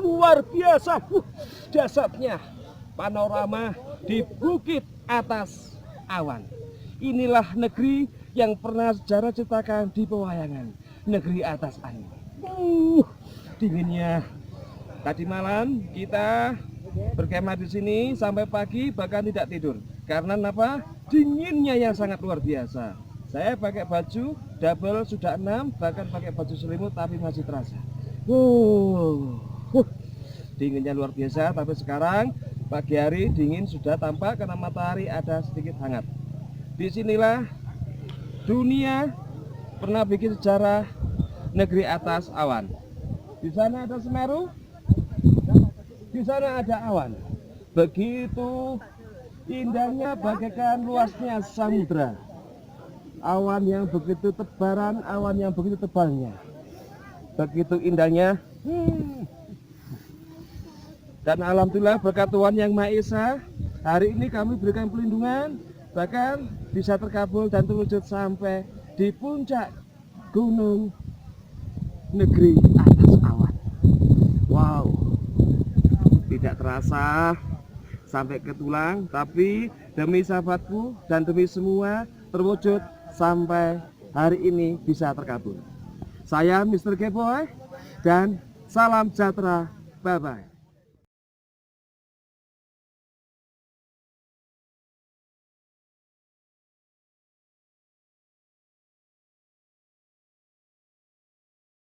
luar biasa. Dahsyatnya panorama di bukit atas awan. Inilah negeri yang pernah sejarah ciptakan di pewayangan, negeri atas angin. Dinginnya. Tadi malam kita berkemah di sini sampai pagi, bahkan tidak tidur. Karena apa? Dinginnya yang sangat luar biasa. Saya pakai baju double sudah 6, bahkan pakai baju selimut tapi masih terasa. Dinginnya luar biasa, tapi sekarang pagi hari dingin sudah tampak karena matahari ada sedikit hangat. Disinilah dunia pernah bikin sejarah negeri atas awan. Di sana ada Semeru, di sana ada awan. Begitu indahnya bagaikan luasnya samudra. Awan yang begitu tebaran, awan yang begitu tebalnya. Begitu indahnya. Dan alhamdulillah berkat Tuhan Yang Maha Esa, hari ini kami berikan pelindungan, bahkan bisa terkabul dan terwujud sampai di puncak gunung negeri atas awan. Wow, tidak terasa sampai ke tulang, tapi demi sahabatku dan demi semua terwujud sampai hari ini bisa terkabul. Saya Mr. Geboy dan salam sejahtera, bye bye.